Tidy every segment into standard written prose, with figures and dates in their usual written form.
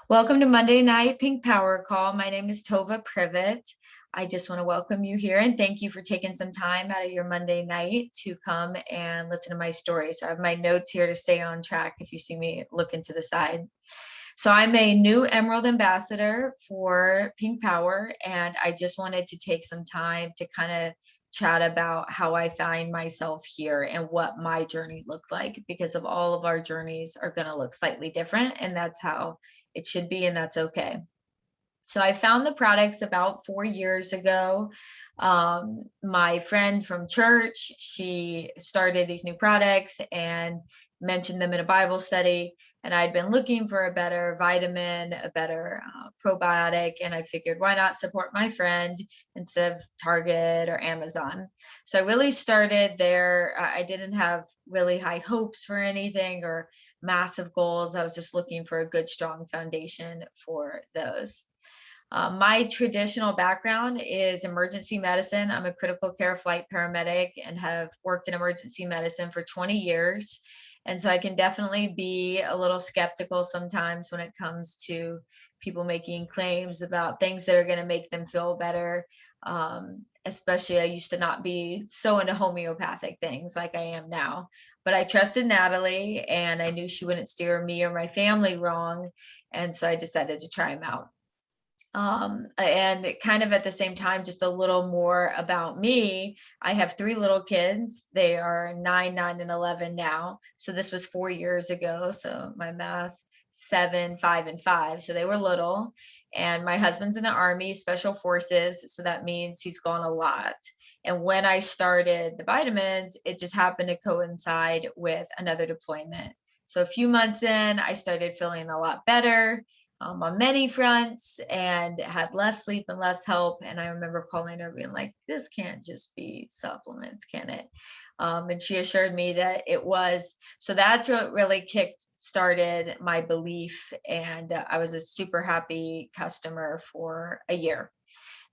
Welcome to Monday Night Pink Power Call. My name is Tova Privet. I just want to welcome you here and thank you for taking some time out of your Monday night to come and listen to my story. So I have my notes here to stay on track if you see me looking to the side. So I'm a new Emerald ambassador for Pink Power, and I just wanted to take some time to kind of chat about how I find myself here and what my journey looked like, because of all of our journeys are going to look slightly different, and that's how it should be, and that's okay. So I found the products about 4 years ago. My friend from church, she started these new products and mentioned them in a Bible study. And I'd been looking for a better vitamin, a better probiotic. And I figured, why not support my friend instead of Target or Amazon? So I really started there. I didn't have really high hopes for anything or massive goals. I was just looking for a good, strong foundation for those. My traditional background is emergency medicine. I'm a critical care flight paramedic and have worked in emergency medicine for 20 years. And so I can definitely be a little skeptical sometimes when it comes to people making claims about things that are going to make them feel better. Especially, I used to not be so into homeopathic things like I am now. But I trusted Natalie and I knew she wouldn't steer me or my family wrong. And so I decided to try them out. And kind of at the same time, just a little more about me. I have three little kids. They are 9, 9, and 11 now. So this was 4 years ago. So my math, 7, 5, and 5. So they were little. And my husband's in the Army, Special Forces. So that means he's gone a lot. And when I started the vitamins, it just happened to coincide with another deployment. So a few months in, I started feeling a lot better on many fronts and had less sleep and less help. And I remember calling her being like, this can't just be supplements, can it? And she assured me that it was. So that's what really kicked started my belief. And I was a super happy customer for a year.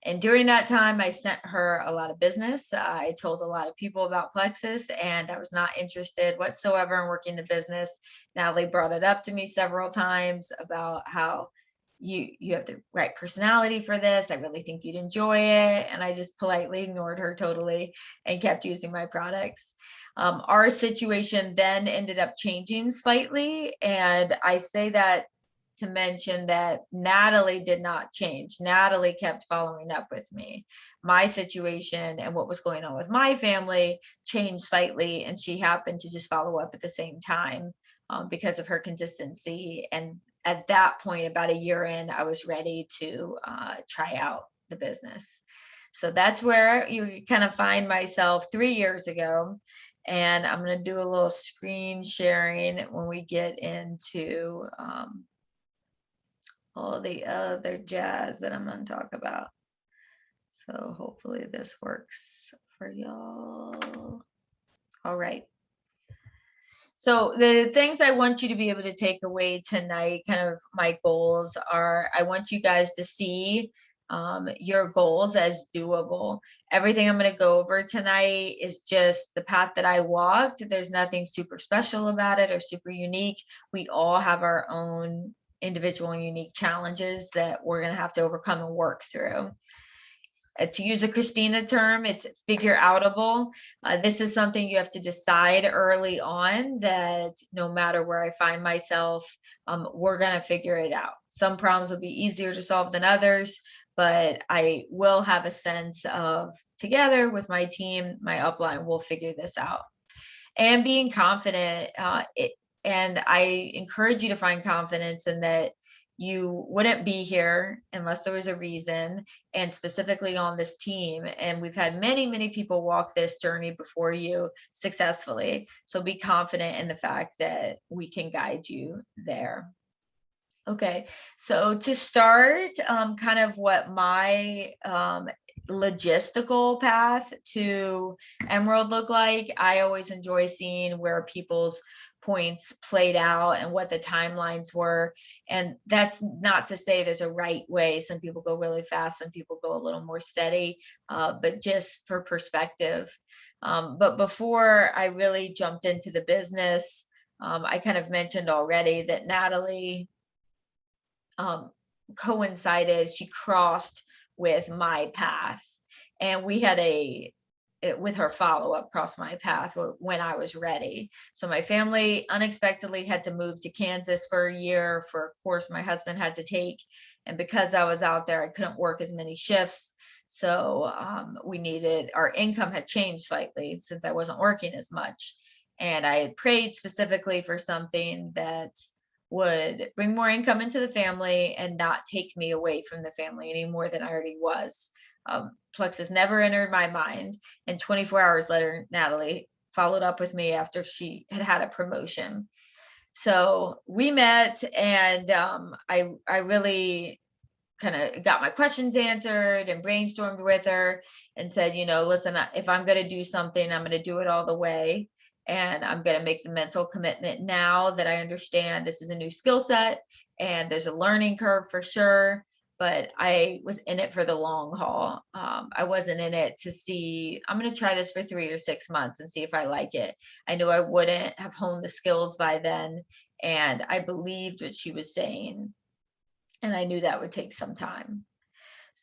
And during that time, I sent her a lot of business. I told a lot of people about Plexus, and I was not interested whatsoever in working the business. Natalie brought it up to me several times about how you have the right personality for this. I really think you'd enjoy it. And I just politely ignored her totally and kept using my products. Our situation then ended up changing slightly. And I say that to mention that Natalie did not change. Natalie kept following up with me. My situation and what was going on with my family changed slightly, and she happened to just follow up at the same time because of her consistency. And at that point, about a year in, I was ready to try out the business. So that's where you kind of find myself 3 years ago. And I'm going to do a little screen sharing when we get into all the other jazz that I'm going to talk about. So hopefully this works for y'all. All right. So the things I want you to be able to take away tonight, kind of my goals are, I want you guys to see your goals as doable. Everything I'm going to go over tonight is just the path that I walked. There's nothing super special about it or super unique. We all have our own individual and unique challenges that we're going to have to overcome and work through. To use a Christina term, it's figure outable. This is something you have to decide early on that no matter where I find myself, we're going to figure it out. Some problems will be easier to solve than others, but I will have a sense of together with my team, my upline, we'll figure this out. And being confident, and I encourage you to find confidence in that you wouldn't be here unless there was a reason, and specifically on this team. And we've had many, many people walk this journey before you successfully. So be confident in the fact that we can guide you there. Okay, so to start, kind of what my logistical path to Emerald looked like, I always enjoy seeing where people's points played out and what the timelines were. And that's not to say there's a right way. Some people go really fast, some people go a little more steady, but just for perspective. But before I really jumped into the business, I kind of mentioned already that Natalie um, coincided, she crossed with my path. And we had with her follow-up, crossed my path when I was ready. So my family unexpectedly had to move to Kansas for a year for a course my husband had to take. And because I was out there, I couldn't work as many shifts. So we needed, our income had changed slightly since I wasn't working as much. And I had prayed specifically for something that would bring more income into the family and not take me away from the family any more than I already was. Plexus never entered my mind. And 24 hours later, Natalie followed up with me after she had had a promotion. So we met, and I really kind of got my questions answered and brainstormed with her and said, listen, if I'm going to do something, I'm going to do it all the way. And I'm going to make the mental commitment now that I understand this is a new skill set and there's a learning curve for sure. But I was in it for the long haul. I wasn't in it to see, I'm going to try this for 3 or 6 months and see if I like it. I knew I wouldn't have honed the skills by then. And I believed what she was saying. And I knew that would take some time.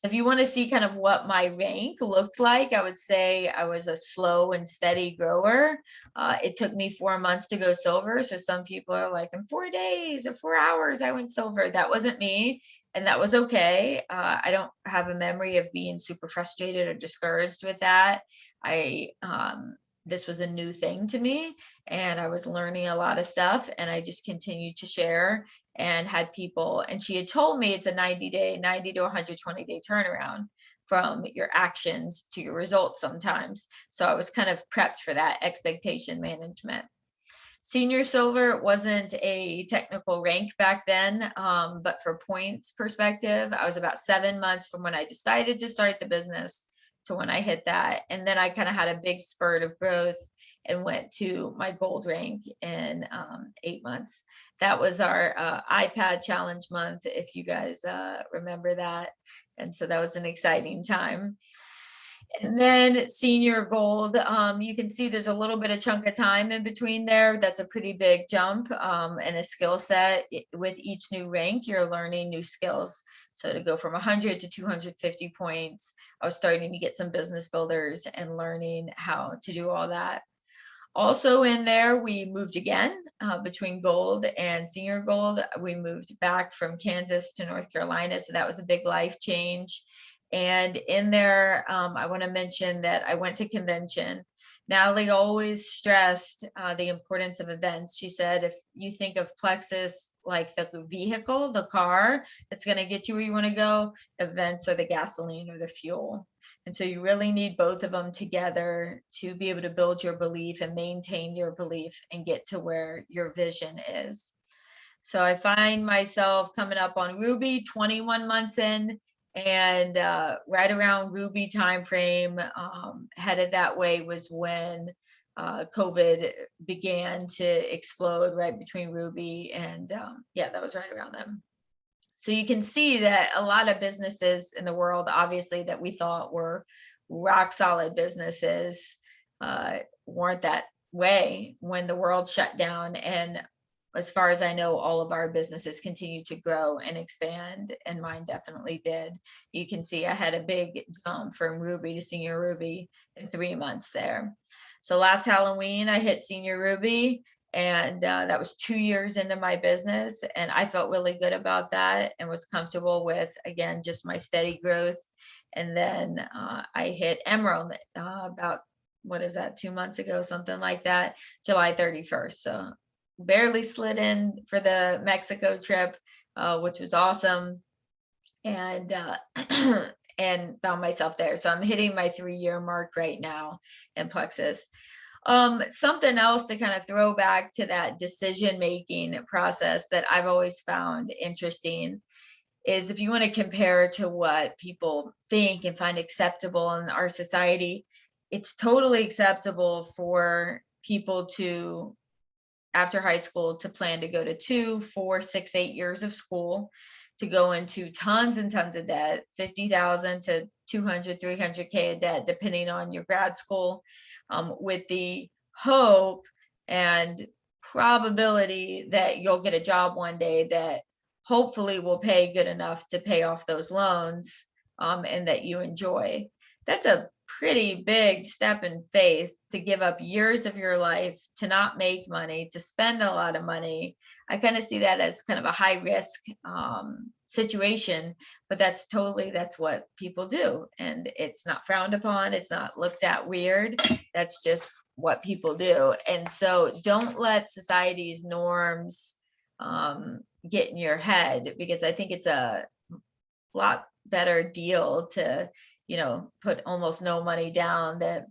If you want to see kind of what my rank looked like, I would say I was a slow and steady grower. It took me 4 months to go silver. So some people are like, in 4 days or 4 hours, I went silver. That wasn't me. And that was okay. I don't have a memory of being super frustrated or discouraged with that. This was a new thing to me, and I was learning a lot of stuff, and I just continued to share and had people, and she had told me it's a 90 to 120 day turnaround from your actions to your results sometimes. So I was kind of prepped for that expectation management. Senior silver wasn't a technical rank back then, but for points perspective, I was about 7 months from when I decided to start the business to when I hit that. And then I kind of had a big spurt of growth and went to my gold rank in 8 months. That was our iPad challenge month, if you guys remember that. And so that was an exciting time. And then senior gold, you can see there's a little bit of chunk of time in between there. That's a pretty big jump and a skill set. With each new rank, you're learning new skills. So to go from 100 to 250 points, I was starting to get some business builders and learning how to do all that. Also in there, we moved again between gold and senior gold. We moved back from Kansas to North Carolina. So that was a big life change. And in there, I want to mention that I went to convention. Natalie always stressed the importance of events. She said, if you think of Plexus like the vehicle, the car that's going to get you where you want to go, events are the gasoline or the fuel. And so you really need both of them together to be able to build your belief and maintain your belief and get to where your vision is. So I find myself coming up on Ruby 21 months in, and right around Ruby timeframe, headed that way was when COVID began to explode right between Ruby and yeah, that was right around then. So you can see that a lot of businesses in the world, obviously, that we thought were rock solid businesses weren't that way when the world shut down. And as far as I know, all of our businesses continue to grow and expand, and mine definitely did. You can see I had a big jump from Ruby to Senior Ruby in 3 months there. So last Halloween, I hit Senior Ruby, and that was 2 years into my business. And I felt really good about that and was comfortable with, again, just my steady growth. And then I hit Emerald about, what is that, 2 months ago, something like that, July 31st. So barely slid in for the Mexico trip, which was awesome. And and found myself there. So I'm hitting my 3-year mark right now in Plexus. Something else to kind of throw back to that decision-making process that I've always found interesting is, if you want to compare to what people think and find acceptable in our society, it's totally acceptable for people to, after high school, to plan to go to 2, 4, 6, 8 years of school, to go into tons and tons of debt, 50,000 to 200, 300K of debt, depending on your grad school, with the hope and probability that you'll get a job one day that hopefully will pay good enough to pay off those loans, and that you enjoy. That's a pretty big step in faith, to give up years of your life, to not make money, to spend a lot of money. I kind of see that as kind of a high risk situation, but that's what people do. And it's not frowned upon. It's not looked at weird. That's just what people do. And so don't let society's norms get in your head, because I think it's a lot better deal to, put almost no money down, that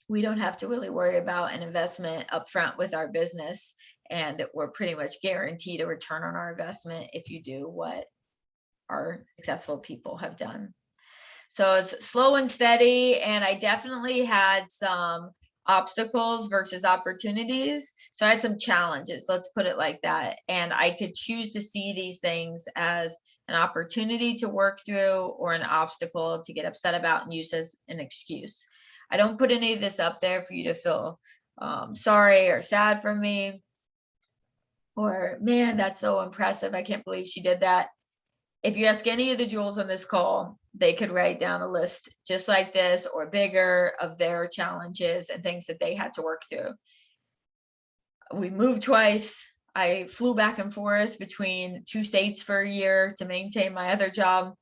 we don't have to really worry about an investment upfront with our business. And we're pretty much guaranteed a return on our investment if you do what our successful people have done. So it's slow and steady. And I definitely had some obstacles versus opportunities. So I had some challenges, let's put it like that. And I could choose to see these things as an opportunity to work through, or an obstacle to get upset about and use as an excuse. I don't put any of this up there for you to feel sorry or sad for me, or man, that's so impressive, I can't believe she did that. If you ask any of the Jules on this call, they could write down a list just like this or bigger of their challenges and things that they had to work through. We moved twice. I flew back and forth between 2 states for a year to maintain my other job.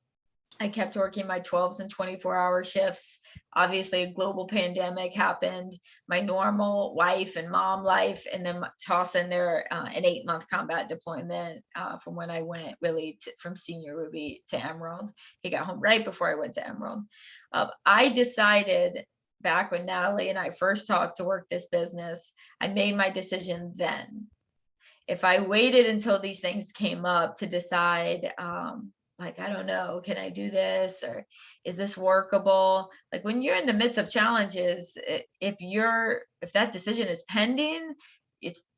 I kept working my 12s and 24-hour shifts. Obviously, a global pandemic happened, my normal wife and mom life, and then toss in there an 8-month combat deployment from when I went from Senior Ruby to Emerald. He got home right before I went to Emerald. I decided back when Natalie and I first talked to work this business, I made my decision then. If I waited until these things came up to decide, like, I don't know, can I do this, or is this workable? Like, when you're in the midst of challenges, if that decision is pending,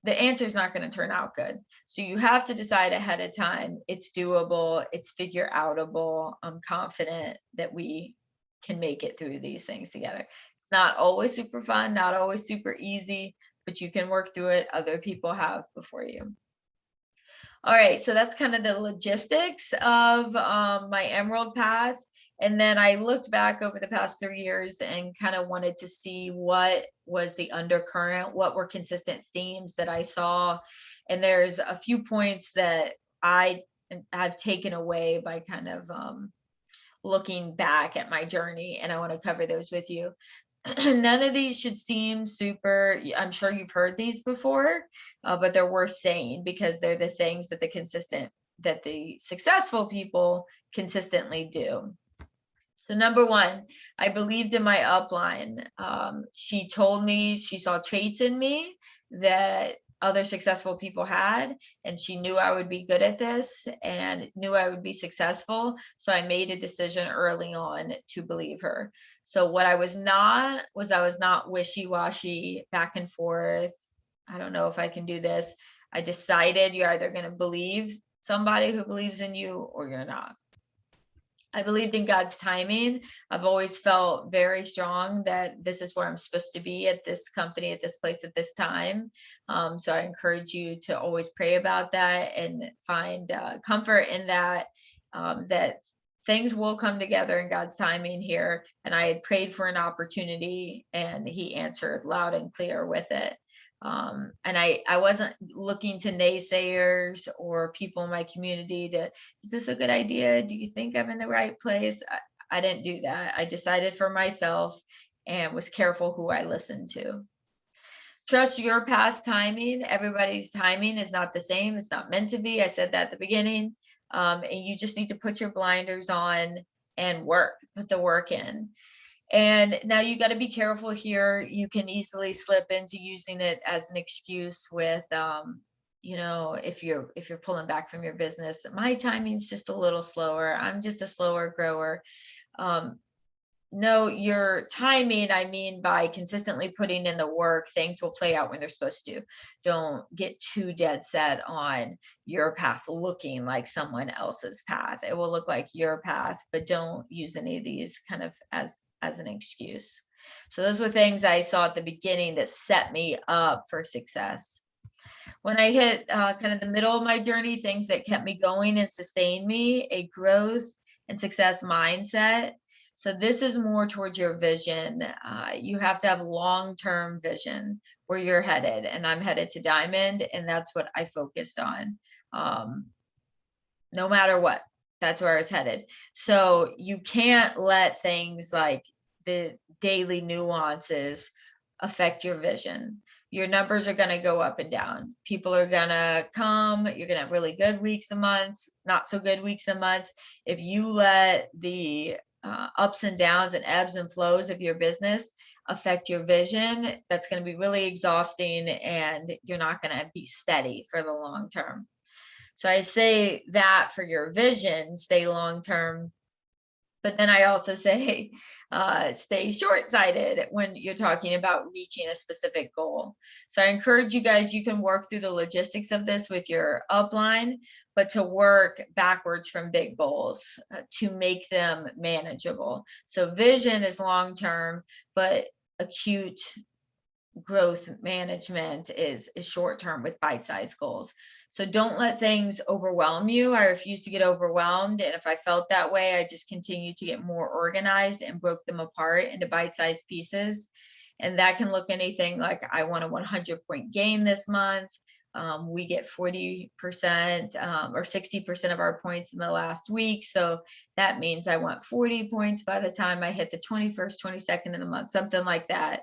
the answer is not going to turn out good. So you have to decide ahead of time. It's doable, it's figure outable. I'm confident that we can make it through these things together. It's not always super fun, not always super easy, but you can work through it. Other people have before you. All right, so that's kind of the logistics of my Emerald path. And then I looked back over the past 3 years and kind of wanted to see what was the undercurrent, what were consistent themes that I saw. And there's a few points that I've taken away by kind of looking back at my journey, and I want to cover those with you. None of these should seem super, I'm sure you've heard these before, but they're worth saying because they're the things that the successful people consistently do. So number one, I believed in my upline. She told me she saw traits in me that other successful people had, and she knew I would be good at this and knew I would be successful. So I made a decision early on to believe her. So what I was not wishy-washy, back and forth. I don't know if I can do this. I decided you're either going to believe somebody who believes in you or you're not. I believed in God's timing. I've always felt very strong that this is where I'm supposed to be at this company, at this place, at this time. So I encourage you to always pray about that and find comfort in that, that things will come together in God's timing here. And I had prayed for an opportunity and he answered loud and clear with it. And I wasn't looking to naysayers or people in my community is this a good idea? Do you think I'm in the right place? I didn't do that. I decided for myself and was careful who I listened to. Trust your past timing. Everybody's timing is not the same. It's not meant to be. I said that at the beginning. And you just need to put your blinders on and put the work in. And now you got to be careful here. You can easily slip into using it as an excuse with, if you're pulling back from your business, my timing's just a little slower. I'm just a slower grower. No, your timing, I mean, by consistently putting in the work, things will play out when they're supposed to. Don't get too dead set on your path looking like someone else's path. It will look like your path, but don't use any of these kind of as an excuse. So those were things I saw at the beginning that set me up for success. When I hit kind of the middle of my journey, things that kept me going and sustained me, a growth and success mindset. So this is more towards your vision. You have to have long-term vision where you're headed, and I'm headed to Diamond, and that's what I focused on. Um, no matter what, that's where I was headed. So you can't let things like the daily nuances affect your vision. Your numbers are going to go up and down. People are going to come. You're going to have really good weeks and months, not so good weeks and months. If you let the ups and downs and ebbs and flows of your business affect your vision, that's going to be really exhausting, and you're not going to be steady for the long term. So I say that for your vision, stay long term. But then I also say, stay short sighted when you're talking about reaching a specific goal. So I encourage you guys, you can work through the logistics of this with your upline, but to work backwards from big goals to make them manageable. So vision is long term, but acute growth management is short term with bite-sized goals. So don't let things overwhelm you. I refuse to get overwhelmed. And if I felt that way, I just continued to get more organized and broke them apart into bite-sized pieces. And that can look anything like, I want a 100-point gain this month. We get 40% or 60% of our points in the last week. So that means I want 40 points by the time I hit the 21st, 22nd of the month, something like that.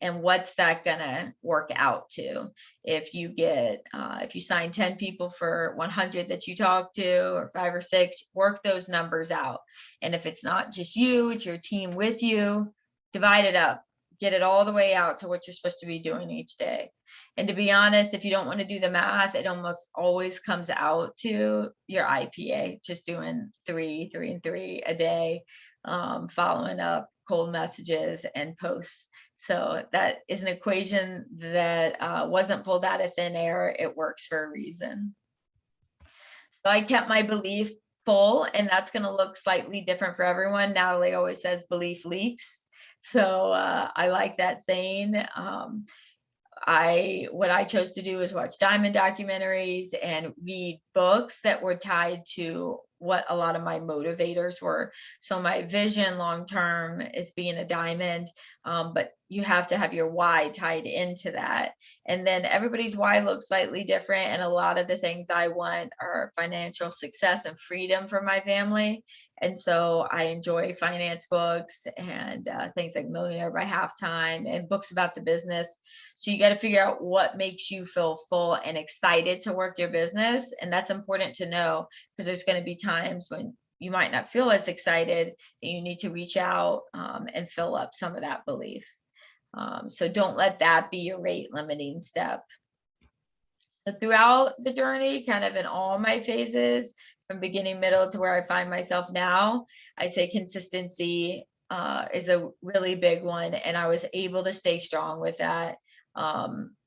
And what's that gonna work out to? If you get if you sign 10 people for 100 that you talk to, or 5 or 6, work those numbers out. And if it's not just you, it's your team with you, divide it up, get it all the way out to what you're supposed to be doing each day. And to be honest, if you don't want to do the math, it almost always comes out to your IPA, just doing 3 and 3 a day, following up cold messages and posts. So that is an equation that wasn't pulled out of thin air. It works for a reason. So I kept my belief full, and that's going to look slightly different for everyone. Natalie always says belief leaks. So I like that saying. What I chose to do is watch Diamond documentaries and read books that were tied to what a lot of my motivators were. So my vision long term is being a diamond, but you have to have your why tied into that. And then everybody's why looks slightly different. And a lot of the things I want are financial success and freedom for my family. And so I enjoy finance books and things like Millionaire by Halftime and books about the business. So you got to figure out what makes you feel full and excited to work your business. And that's important to know, because there's going to be times when you might not feel as excited, and you need to reach out and fill up some of that belief. So don't let that be your rate limiting step. So throughout the journey, kind of in all my phases, from beginning, middle to where I find myself now, I'd say consistency is a really big one. And I was able to stay strong with that.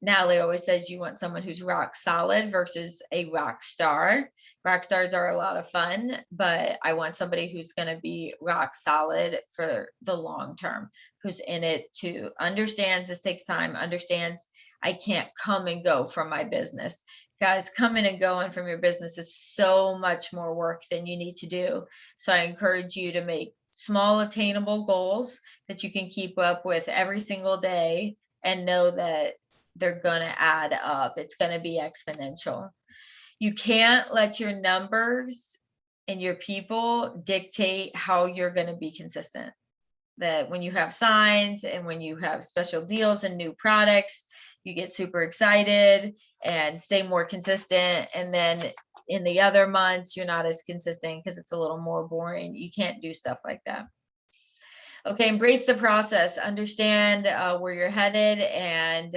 Natalie always says you want someone who's rock solid versus a rock star. Rock stars are a lot of fun, but I want somebody who's going to be rock solid for the long term, who's in it to understands this takes time, understands I can't come and go from my business. Guys, coming and going from your business is so much more work than you need to do. So I encourage you to make small attainable goals that you can keep up with every single day, and know that they're going to add up. It's going to be exponential. You can't let your numbers and your people dictate how you're going to be consistent. That when you have signs and when you have special deals and new products, you get super excited and stay more consistent. And then in the other months, you're not as consistent because it's a little more boring. You can't do stuff like that. Okay, embrace the process, understand where you're headed and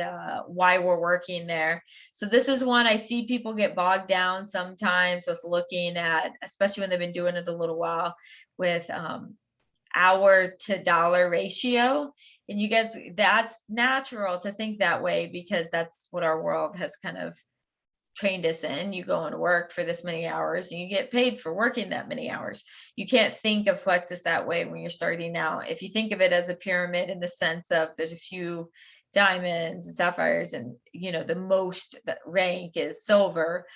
why we're working there. So this is one I see people get bogged down sometimes with looking at, especially when they've been doing it a little while, with hour to dollar ratio. And you guys, that's natural to think that way because that's what our world has kind of trained us in. You go and work for this many hours and you get paid for working that many hours. You can't think of Flexus that way when you're starting out. If you think of it as a pyramid in the sense of there's a few diamonds and sapphires, and the most that rank is silver.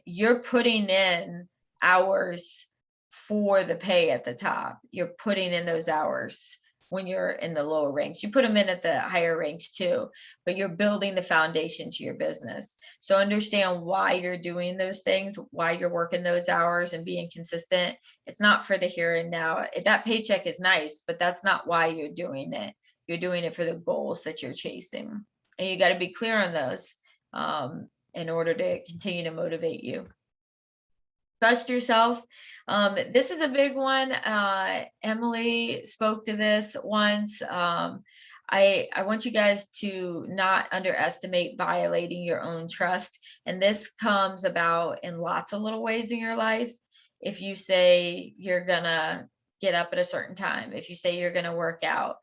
You're putting in hours for the pay at the top. You're putting in those hours when you're in the lower ranks. You put them in at the higher ranks too, but you're building the foundation to your business. So understand why you're doing those things, why you're working those hours and being consistent. It's not for the here and now. That paycheck is nice, but that's not why you're doing it. You're doing it for the goals that you're chasing. And you got to be clear on those in order to continue to motivate you. Trust yourself. This is a big one. Emily spoke to this once. I want you guys to not underestimate violating your own trust. And this comes about in lots of little ways in your life. If you say you're gonna get up at a certain time, if you say you're gonna work out,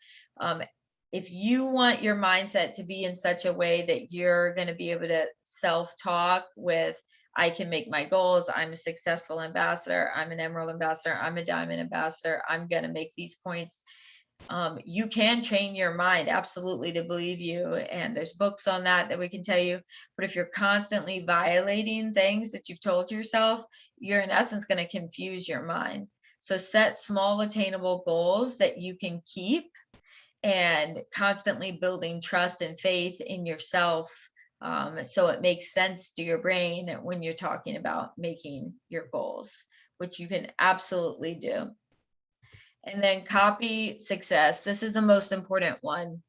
if you want your mindset to be in such a way that you're going to be able to self-talk with, I can make my goals, I'm a successful ambassador, I'm an emerald ambassador, I'm a diamond ambassador, I'm going to make these points. You can train your mind absolutely to believe you, and there's books on that we can tell you. But if you're constantly violating things that you've told yourself, you're in essence going to confuse your mind. So set small attainable goals that you can keep, and constantly building trust and faith in yourself, so it makes sense to your brain when you're talking about making your goals, which you can absolutely do. And then copy success. This is the most important one.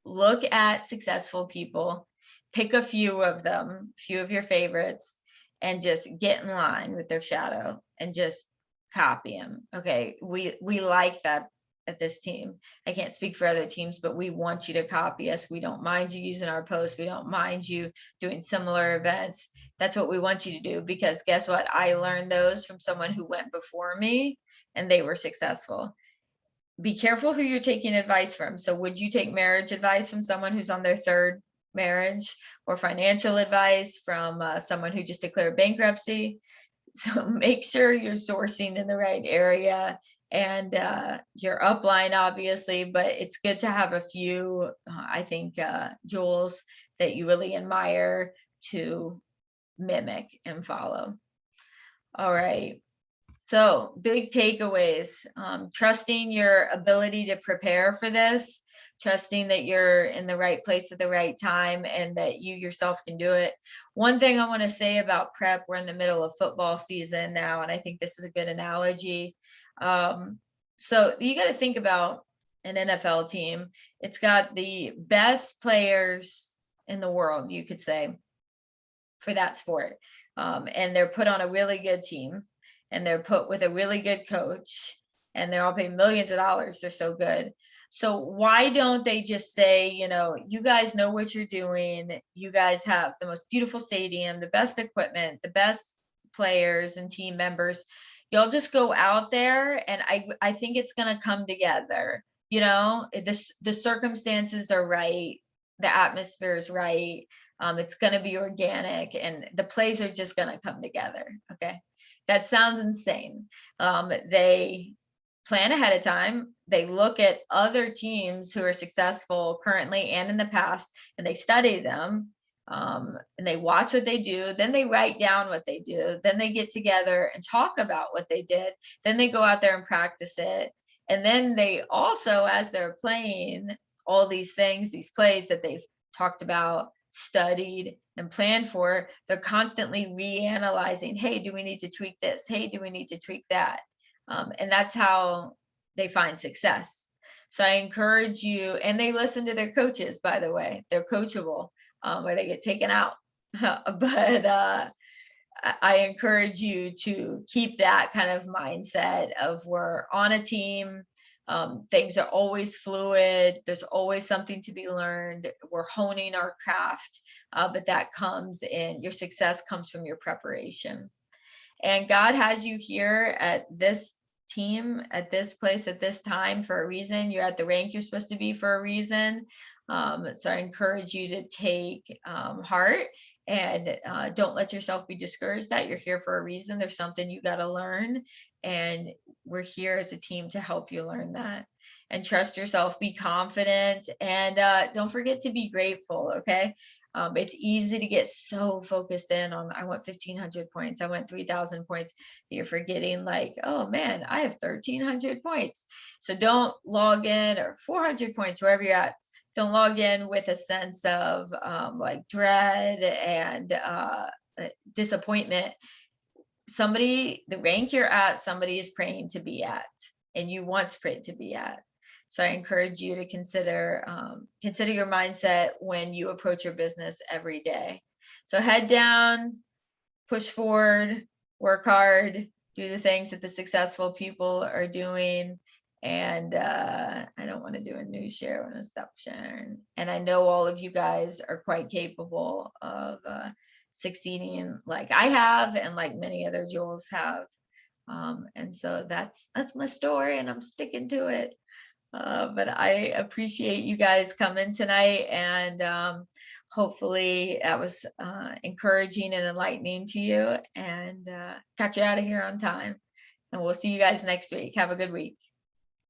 Look at successful people, pick a few of them, a few of your favorites, and just get in line with their shadow and just copy them. Okay, we like that at this team. I can't speak for other teams, but we want you to copy us. We don't mind you using our posts. We don't mind you doing similar events. That's what we want you to do, because guess what? I learned those from someone who went before me and they were successful. Be careful who you're taking advice from. So would you take marriage advice from someone who's on their third marriage, or financial advice from someone who just declared bankruptcy? So make sure you're sourcing in the right area, and your upline, obviously, but it's good to have a few, I think, jewels that you really admire to mimic and follow. All right. So big takeaways, trusting your ability to prepare for this, trusting that you're in the right place at the right time and that you yourself can do it. One thing I want to say about prep, we're in the middle of football season now, and I think this is a good analogy. So you got to think about an NFL team. It's got the best players in the world, you could say, for that sport. And they're put on a really good team, and they're put with a really good coach, and they're all paid millions of dollars. They're so good. So why don't they just say, you guys know what you're doing. You guys have the most beautiful stadium, the best equipment, the best players and team members. You'll just go out there, and I think it's going to come together. The circumstances are right. The atmosphere is right. It's going to be organic, and the plays are just going to come together. Okay. That sounds insane. They plan ahead of time. They look at other teams who are successful currently and in the past, and they study them, and they watch what they do. Then they write down what they do. Then they get together and talk about what they did. Then they go out there and practice it. And then they also, as they're playing all these things, these plays that they've talked about, studied, and planned for, they're constantly reanalyzing, hey, do we need to tweak this? Hey, do we need to tweak that? And that's how they find success. So I encourage you, and they listen to their coaches, by the way. They're coachable, or they get taken out. But I encourage you to keep that kind of mindset of, we're on a team. Things are always fluid. There's always something to be learned. We're honing our craft, but that comes in, your success comes from your preparation. And God has you here at this team, at this place, at this time for a reason. You're at the rank you're supposed to be for a reason. So I encourage you to take heart, and don't let yourself be discouraged that you're here for a reason. There's something you got to learn, and we're here as a team to help you learn that. and trust yourself, be confident, and don't forget to be grateful. Okay. It's easy to get so focused in on, I want 1,500 points, I want 3,000 points. You're forgetting, like, oh man, I have 1,300 points. So don't log in, or 400 points, wherever you're at. Don't log in with a sense of like dread and disappointment. The rank you're at, somebody is praying to be at, and you once prayed to be at. So I encourage you to consider your mindset when you approach your business every day. So head down, push forward, work hard, do the things that the successful people are doing. And I don't want to do a news share. I want to stop sharing. And I know all of you guys are quite capable of succeeding, like I have, and like many other Jules have. And so that's my story, and I'm sticking to it. But I appreciate you guys coming tonight, and hopefully that was encouraging and enlightening to you, and got you out of here on time. And we'll see you guys next week. Have a good week.